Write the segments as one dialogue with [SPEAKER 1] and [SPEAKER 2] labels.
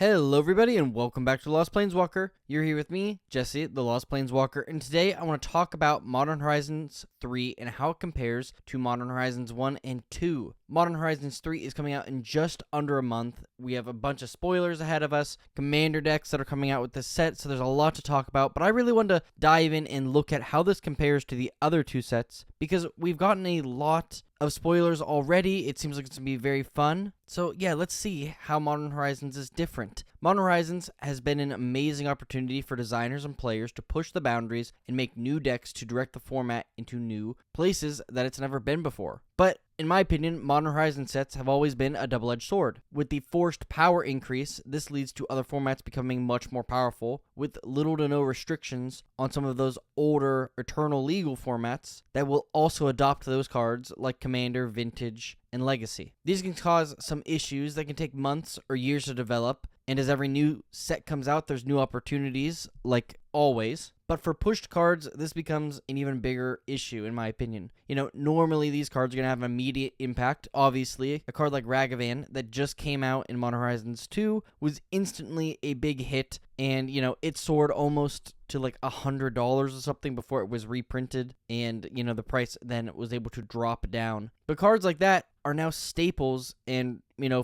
[SPEAKER 1] Hello everybody and welcome back to The Lost Planeswalker. You're here with me, Jesse, The Lost Planeswalker, and today I want to talk about Modern Horizons 3 and how it compares to Modern Horizons 1 and 2. Modern Horizons 3 is coming out in just under a month. We have a bunch of spoilers ahead of us, commander decks that are coming out with this set, so there's a lot to talk about, but I really wanted to dive in and look at how this compares to the other two sets, because we've gotten a lot of spoilers already. It seems like it's going to be very fun. So yeah, let's see how Modern Horizons is different. Modern Horizons has been an amazing opportunity for designers and players to push the boundaries and make new decks to direct the format into new places that it's never been before. But in my opinion, Modern Horizons sets have always been a double-edged sword. With the forced power increase, this leads to other formats becoming much more powerful, with little to no restrictions on some of those older Eternal Legal formats that will also adopt those cards like Commander, Vintage, and Legacy. These can cause some issues that can take months or years to develop, and as every new set comes out, there's new opportunities, like always. But for pushed cards, this becomes an even bigger issue, in my opinion. Normally these cards are going to have an immediate impact. Obviously, a card like Ragavan that just came out in Modern Horizons 2 was instantly a big hit, and, it soared almost to like $100 or something before it was reprinted, and, the price then was able to drop down. But cards like that are now staples, and,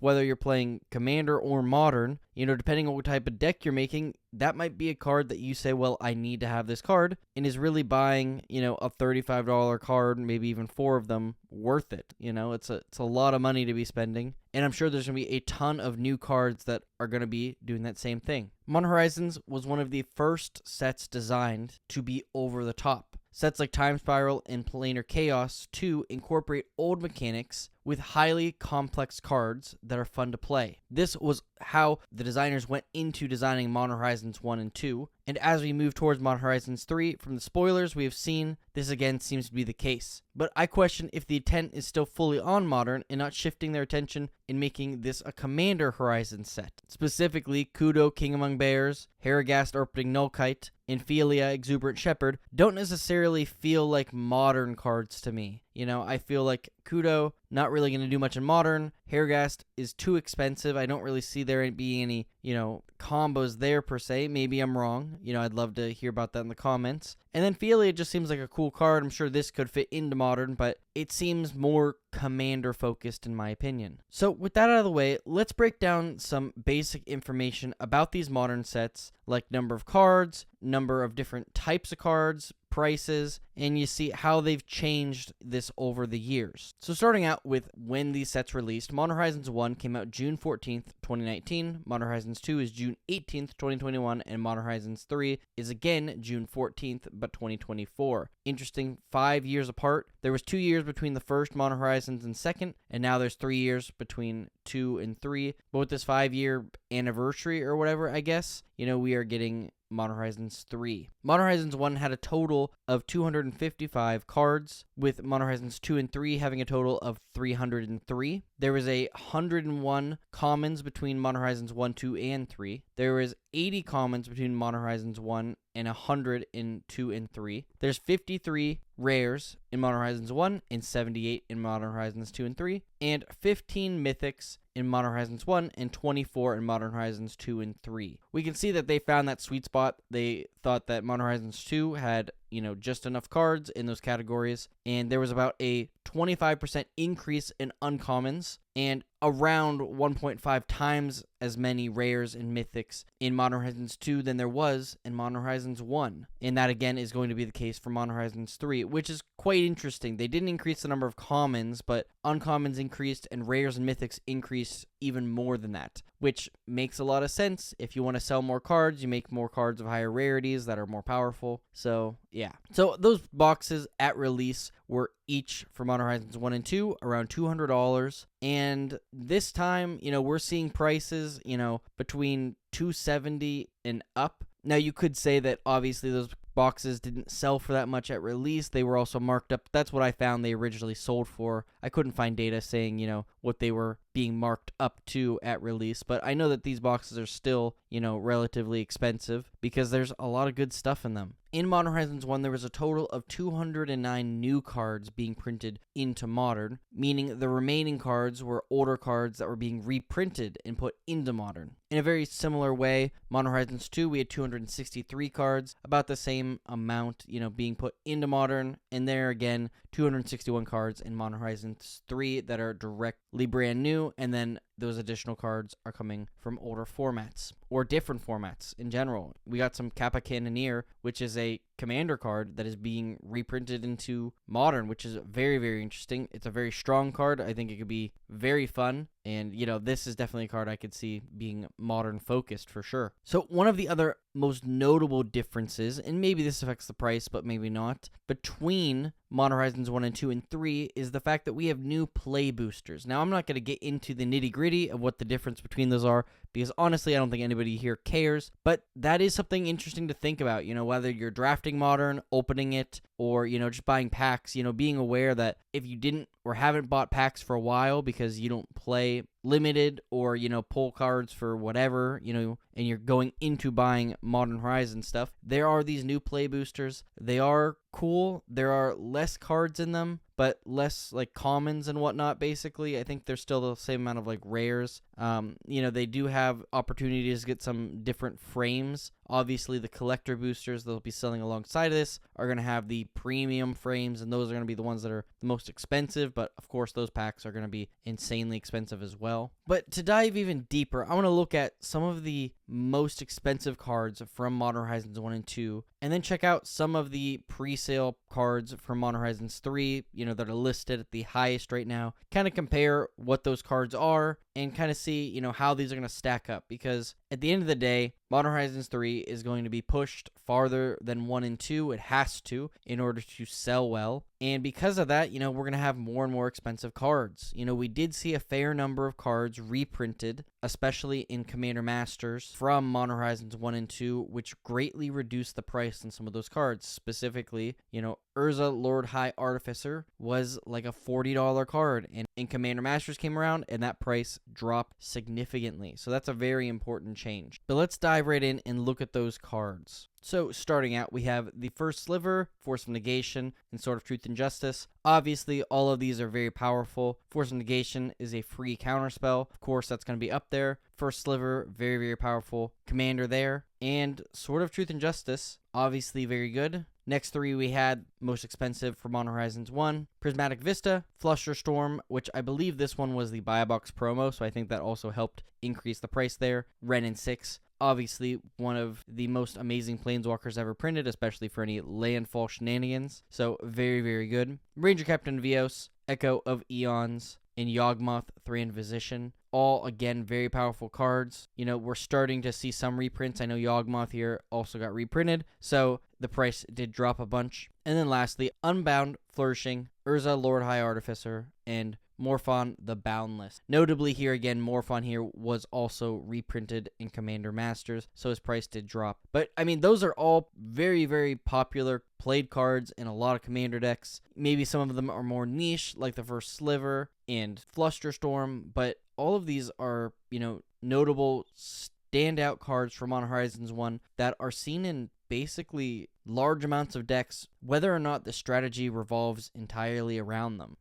[SPEAKER 1] whether you're playing Commander or Modern, depending on what type of deck you're making, that might be a card that you say, well, I need to have this card, and is really buying, a $35 card, maybe even 4 of them, worth it. It's a lot of money to be spending, and I'm sure there's going to be a ton of new cards that are going to be doing that same thing. Modern Horizons was one of the first sets designed to be over the top. Sets like Time Spiral and Planar Chaos 2 incorporate old mechanics with highly complex cards that are fun to play. This was how the designers went into designing Modern Horizons 1 and 2, and as we move towards Modern Horizons 3, from the spoilers we have seen, this again seems to be the case. But I question if the intent is still fully on Modern and not shifting their attention in making this a Commander Horizon set. Specifically, Kudo, King Among Bears, Haragast, Opening Nullkite, and Philia, Exuberant Shepherd don't necessarily feel like Modern cards to me. I feel like Kudo, not really going to do much in Modern. Haragast is too expensive. I don't really see there being any, combos there per se. Maybe I'm wrong. I'd love to hear about that in the comments. And then Philia just seems like a cool card. I'm sure this could fit into Modern, but it seems more Commander focused in my opinion. So with that out of the way, let's break down some basic information about these Modern sets, like number of cards, number of different types of cards, prices, and you see how they've changed this over the years. So starting out with when these sets released, Modern Horizons 1 came out June 14th, 2019, Modern Horizons 2 is June 18th, 2021, and Modern Horizons 3 is again June 14th, but 2024. Interesting, 5 years apart. There was 2 years between the first Modern Horizons and second, and now there's 3 years between 2 and 3. But with this 5-year anniversary or whatever, I guess, we are getting Modern Horizons 3. Modern Horizons 1 had a total of 255 cards, with Modern Horizons 2 and 3 having a total of 303. There was 101 commons between Modern Horizons 1, 2, and 3. There was 80 commons between Modern Horizons 1 and 100 in 2 and 3. There's 53 rares in Modern Horizons 1 and 78 in Modern Horizons 2 and 3, and 15 mythics in Modern Horizons 1 and 24 in Modern Horizons 2 and 3. We can see that they found that sweet spot. They thought that Modern Horizons 2 had, just enough cards in those categories, and there was about a 25% increase in uncommons and around 1.5 times as many rares and mythics in Modern Horizons 2 than there was in Modern Horizons 1. And that again is going to be the case for Modern Horizons 3, which is quite interesting. They didn't increase the number of commons, but uncommons increased and rares and mythics increased even more than that, which makes a lot of sense. If you want to sell more cards, you make more cards of higher rarities that are more powerful. So yeah. So those boxes at release were each for Modern Horizons 1 and 2 around $200. And this time, we're seeing prices, between $270 and up. Now, you could say that obviously those boxes didn't sell for that much at release. They were also marked up. That's what I found they originally sold for. I couldn't find data saying, what they were being marked up to at release, but I know that these boxes are still, relatively expensive because there's a lot of good stuff in them. In Modern Horizons 1, there was a total of 209 new cards being printed into Modern, meaning the remaining cards were older cards that were being reprinted and put into Modern. In a very similar way, Modern Horizons 2, we had 263 cards, about the same amount, being put into Modern, and there again, 261 cards in Modern Horizons 3 that are directly brand new, and then those additional cards are coming from older formats or different formats in general. We got some Kappa Cannoneer, which is a commander card that is being reprinted into Modern, which is very, very interesting. It's a very strong card. I think it could be very fun. And, this is definitely a card I could see being Modern focused for sure. So one of the other most notable differences, and maybe this affects the price, but maybe not, between Modern Horizons 1 and 2 and 3 is the fact that we have new play boosters. Now, I'm not going to get into the nitty-gritty of what the difference between those are, because honestly, I don't think anybody here cares, but that is something interesting to think about, whether you're drafting Modern, opening it, or, just buying packs, being aware that if you didn't or haven't bought packs for a while because you don't play limited or, pull cards for whatever, and you're going into buying Modern Horizon stuff, there are these new play boosters. They are cool. There are less cards in them, but less like commons and whatnot, basically. I think there's still the same amount of like rares. They do have opportunities to get some different frames. Obviously, the collector boosters they'll be selling alongside of this are going to have the premium frames, and those are going to be the ones that are the most expensive, but of course, those packs are going to be insanely expensive as well. But to dive even deeper, I want to look at some of the most expensive cards from Modern Horizons 1 and 2, and then check out some of the pre-sale cards from Modern Horizons 3, that are listed at the highest right now. Kind of compare what those cards are and kind of see, how these are going to stack up, because at the end of the day, Modern Horizons 3 is going to be pushed farther than 1 and 2. It has to in order to sell well. And because of that, we're going to have more and more expensive cards. We did see a fair number of cards reprinted, especially in Commander Masters from Modern Horizons 1 and 2, which greatly reduced the price on some of those cards. Specifically, Urza Lord High Artificer was like a $40 card, and Commander Masters came around, and that price dropped significantly. So that's a very important change. But let's dive right in and look at those cards. So starting out, we have the first sliver, Force of Negation, and Sword of Truth and Justice. Obviously, all of these are very powerful. Force of Negation is a free counterspell. Of course, that's going to be up there. First sliver, very, very powerful. Commander there. And Sword of Truth and Justice, obviously very good. Next three we had, most expensive for Modern Horizons 1, Prismatic Vista, Flusterstorm, which I believe this one was the buy a box promo, so I think that also helped increase the price there. Ren and 6, obviously one of the most amazing Planeswalkers ever printed, especially for any landfall shenanigans, so very, very good. Ranger Captain Vios, Echo of Eons, and Yawgmoth 3 Inquisition. All, again, very powerful cards. We're starting to see some reprints. I know Yawgmoth here also got reprinted, so the price did drop a bunch. And then lastly, Unbound, Flourishing, Urza Lord High Artificer, and Morphon the Boundless. Notably here again, Morphon here was also reprinted in Commander Masters, so his price did drop. But, those are all very, very popular played cards in a lot of Commander decks. Maybe some of them are more niche, like the first sliver and Flusterstorm, but all of these are, notable standout cards from Modern Horizons 1 that are seen in basically large amounts of decks, whether or not the strategy revolves entirely around them.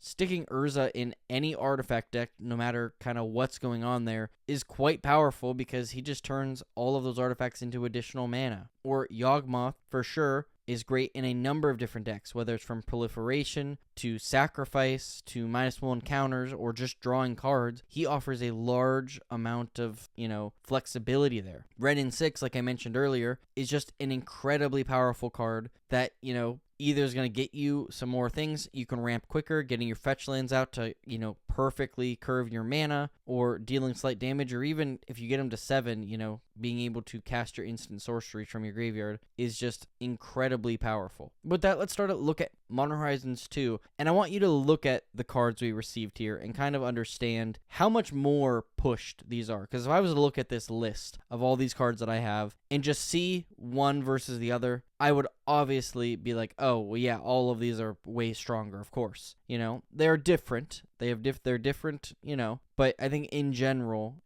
[SPEAKER 1] Sticking Urza in any artifact deck, no matter kind of what's going on there, is quite powerful because he just turns all of those artifacts into additional mana. Or Yawgmoth, for sure, is great in a number of different decks, whether it's from Proliferation to Sacrifice to -1 counters or just drawing cards. He offers a large amount of, flexibility there. Ren in 6, like I mentioned earlier, is just an incredibly powerful card that, either is going to get you some more things. You can ramp quicker, getting your fetch lands out to, perfectly curve your mana, or dealing slight damage, or even if you get them to 7, being able to cast your instant sorcery from your graveyard is just incredibly powerful. With that, let's start to look at Modern Horizons 2, and I want you to look at the cards we received here and kind of understand how much more pushed these are. Because if I was to look at this list of all these cards that I have and just see one versus the other, I would obviously be like, oh, well, yeah, all of these are way stronger, of course. They're different. They're different, but I think in general,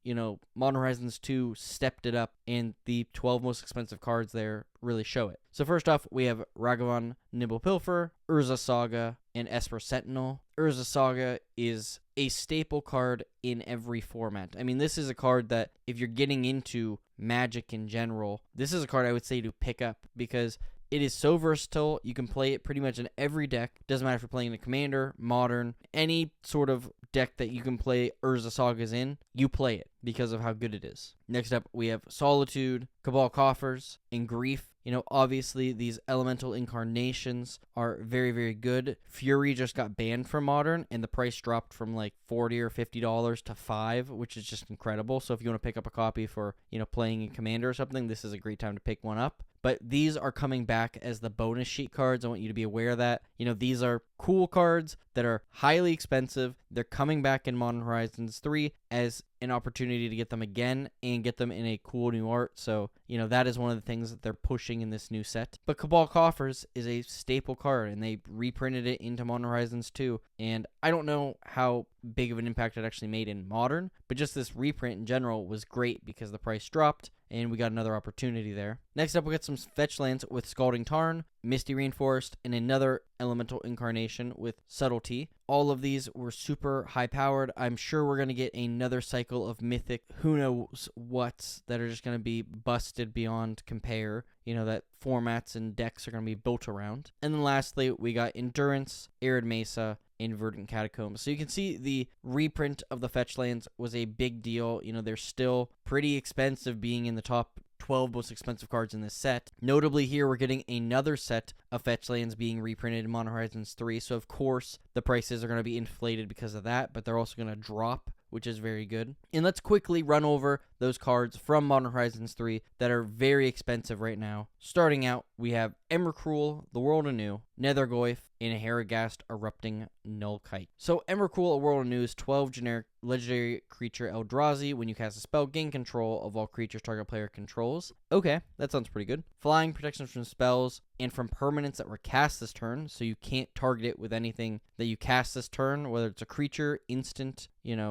[SPEAKER 1] Modern Horizons 2 stepped it up, and the 12 most expensive cards there really show it. So first off, we have Ragavan Nibelpilfer, Urza Saga, and Esper Sentinel. Urza Saga is a staple card in every format. I mean, this is a card that if you're getting into Magic in general, this is a card I would say to pick up because it is so versatile. You can play it pretty much in every deck. Doesn't matter if you're playing a Commander, Modern, any sort of deck that you can play Urza Sagas in, you play it because of how good it is. Next up, we have Solitude, Cabal Coffers, and Grief. Obviously, these elemental incarnations are very, very good. Fury just got banned from Modern, and the price dropped from like $40 or $50 to $5, which is just incredible. So if you want to pick up a copy for, playing in Commander or something, this is a great time to pick one up. But these are coming back as the bonus sheet cards. I want you to be aware of that. These are cool cards that are highly expensive. They're coming back in Modern Horizons 3 as an opportunity to get them again and get them in a cool new art. So, that is one of the things that they're pushing in this new set. But Cabal Coffers is a staple card, and they reprinted it into Modern Horizons 2. And I don't know how big of an impact it actually made in Modern, but just this reprint in general was great because the price dropped, and we got another opportunity there. Next up, we got some fetch lands with Scalding Tarn, Misty Rainforest, and another elemental incarnation with Subtlety. All of these were super high powered. I'm sure we're going to get another cycle of mythic who knows what's that are just going to be busted beyond compare, that formats and decks are going to be built around. And then lastly, we got Endurance, Arid Mesa, in Verdant Catacombs. So you can see the reprint of the fetch lands was a big deal. They're still pretty expensive, being in the top 12 most expensive cards in this set. Notably here, we're getting another set of fetch lands being reprinted in Modern Horizons 3. So of course, the prices are going to be inflated because of that, but they're also going to drop, which is very good. And let's quickly run over those cards from Modern Horizons 3 that are very expensive right now. Starting out, we have Emrakul, The World Anew, Nethergoyf, and Haragast Erupting Nullkite. So Emrakul, A World Anew is 12 generic legendary creature Eldrazi. When you cast a spell, gain control of all creatures target player controls. Okay, that sounds pretty good. Flying, protection from spells, and from permanents that were cast this turn, so you can't target it with anything that you cast this turn, whether it's a creature, instant,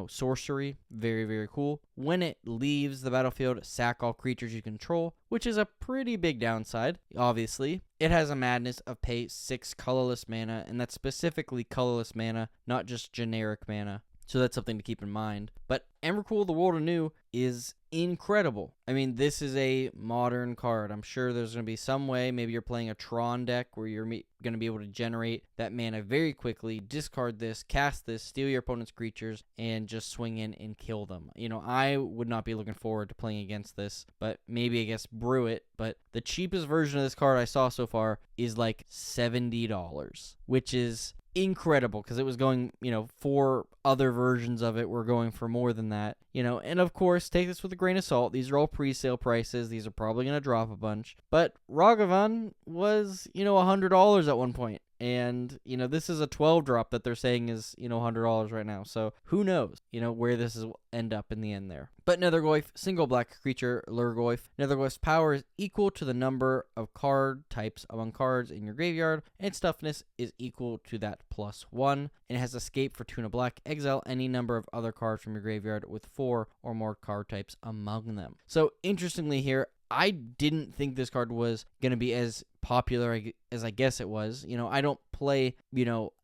[SPEAKER 1] sorcery. Very, very cool. When it leaves the battlefield, sack all creatures you control, which is a pretty big downside, obviously. It has a madness of pay 6 colorless mana, and that's specifically colorless mana, not just generic mana. So that's something to keep in mind. But Emrakul, The World Anew is incredible. I mean, this is a modern card. I'm sure there's going to be some way, maybe you're playing a Tron deck where you're going to be able to generate that mana very quickly, discard this, cast this, steal your opponent's creatures, and just swing in and kill them. I would not be looking forward to playing against this, but maybe I guess brew it. But the cheapest version of this card I saw so far is like $70, which is incredible because it was going, 4 other versions of it were going for more than that, and of course, take this with a grain of salt. These are all pre-sale prices. These are probably going to drop a bunch, but Ragavan was, $100 at one point. And, this is a 12 drop that they're saying is, $100 right now. So who knows, where this will end up in the end there. But Nethergoyf, single black creature, Lurgoyf. Nethergoyf's power is equal to the number of card types among cards in your graveyard, and its toughness is equal to that +1. And it has escape for 2 and a black. Exile any number of other cards from your graveyard with 4 or more card types among them. So interestingly here, I didn't think this card was going to be as popular as I guess it was. I don't play,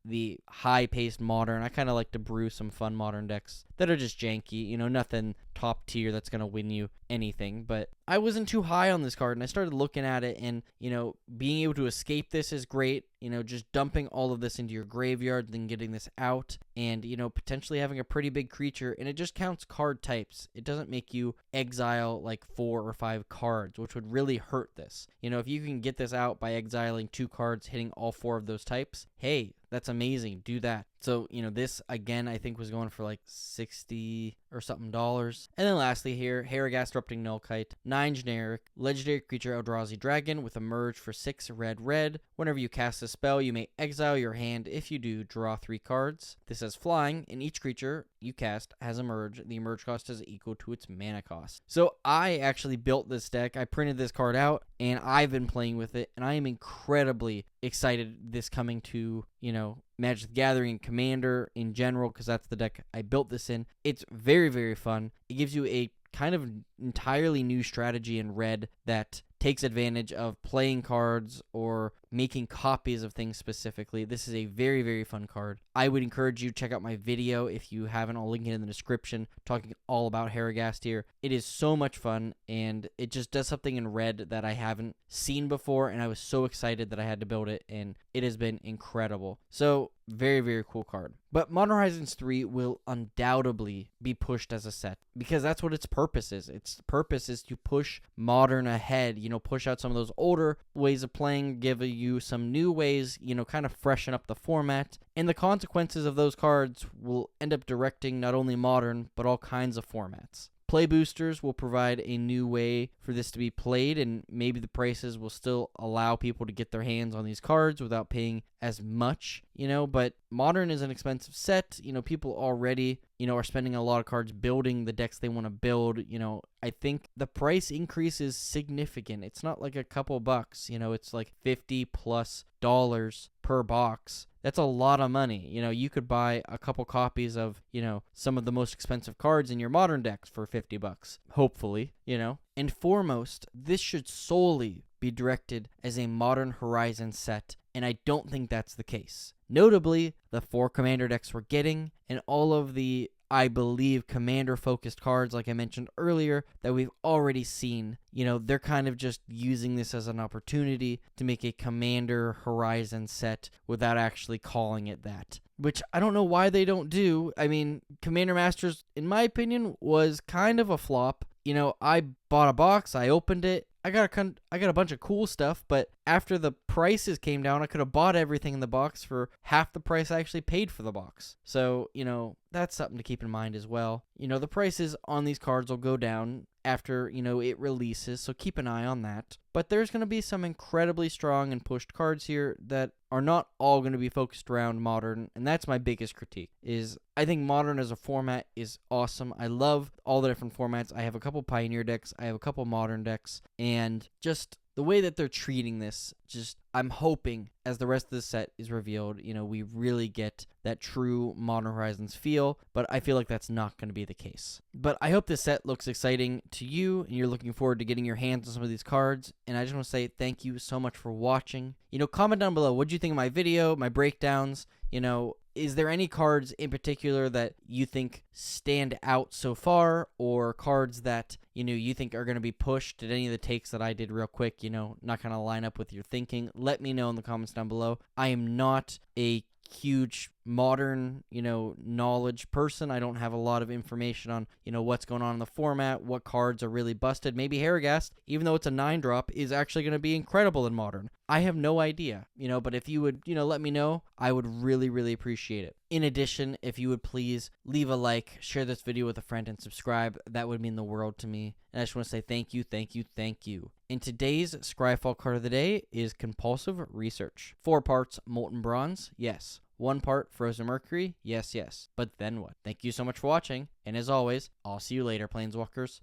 [SPEAKER 1] the high-paced modern. I kind of like to brew some fun modern decks that are just janky, nothing top tier that's going to win you anything. But I wasn't too high on this card, and I started looking at it, and, being able to escape this is great. Just dumping all of this into your graveyard, then getting this out, and, potentially having a pretty big creature, and it just counts card types. It doesn't make you exile like 4 or 5 cards, which would really hurt this. If you can get this out by exiling 2 cards, hitting all 4 of those types, hey, that's amazing. Do that. So, this, again, I think was going for like $60 or something. And then lastly here, Haragast Erupting Nullkite, 9 generic, legendary creature Eldrazi Dragon with a merge for 6 red. Whenever you cast a spell, you may exile your hand. If you do, draw 3 cards. This has flying, and each creature you cast has a merge. The merge cost is equal to its mana cost. So I actually built this deck. I printed this card out, and I've been playing with it, and I am incredibly excited this coming to, Magic the Gathering, Commander in general, because that's the deck I built this in. It's very, very fun. It gives you a kind of entirely new strategy in red that takes advantage of playing cards or making copies of things specifically. This is a very, very fun card. I would encourage you to check out my video if you haven't. I'll link it in the description, talking all about Harrogast here. It is so much fun, and it just does something in red that I haven't seen before, and I was so excited that I had to build it, and it has been incredible. So, very, very cool card. But Modern Horizons 3 will undoubtedly be pushed as a set, because that's what its purpose is. Its purpose is to push Modern ahead, push out some of those older ways of playing, give you some new ways, kind of freshen up the format. And the consequences of those cards will end up directing not only Modern, but all kinds of formats. Play boosters will provide a new way for this to be played, and maybe the prices will still allow people to get their hands on these cards without paying as much, but Modern is an expensive set. People already, are spending a lot of cards building the decks they want to build. I think the price increase is significant. It's not like a couple bucks, it's like $50+ per box. That's a lot of money. You could buy a couple copies of, some of the most expensive cards in your Modern decks for $50, hopefully, And foremost, this should solely be directed as a Modern Horizon set, and I don't think that's the case. Notably, the 4 Commander decks we're getting, and all of the, I believe, Commander-focused cards, like I mentioned earlier, that we've already seen, they're kind of just using this as an opportunity to make a Commander Horizon set without actually calling it that, which I don't know why they don't do. I mean, Commander Masters, in my opinion, was kind of a flop. I bought a box, I opened it, I got a bunch of cool stuff, but after the prices came down, I could have bought everything in the box for half the price I actually paid for the box. So, that's something to keep in mind as well. The prices on these cards will go down after, it releases, so keep an eye on that. But there's going to be some incredibly strong and pushed cards here that are not all going to be focused around Modern, and that's my biggest critique, is I think Modern as a format is awesome. I love all the different formats. I have a couple Pioneer decks, I have a couple Modern decks, and just the way that they're treating this, I'm hoping as the rest of the set is revealed, we really get that true Modern Horizons feel, but I feel like that's not going to be the case. But I hope this set looks exciting to you, and you're looking forward to getting your hands on some of these cards, and I just want to say thank you so much for watching. Comment down below, what do you think of my video, my breakdowns? Is there any cards in particular that you think stand out so far, or cards that, you think are going to be pushed? Did any of the takes that I did real quick, not going to line up with your thinking? Let me know in the comments down below. I am not a huge Modern, knowledge person. I don't have a lot of information on, what's going on in the format, what cards are really busted. Maybe Harrogast, even though it's a 9-drop, is actually going to be incredible in Modern. I have no idea, but if you would, let me know, I would really, really appreciate it. In addition, if you would please leave a like, share this video with a friend, and subscribe, that would mean the world to me. And I just want to say thank you, thank you, thank you. And today's Scryfall card of the day is Compulsive Research. 4 parts Molten Bronze, yes. 1 part Frozen Mercury, yes, yes. But then what? Thank you so much for watching, and as always, I'll see you later, Planeswalkers.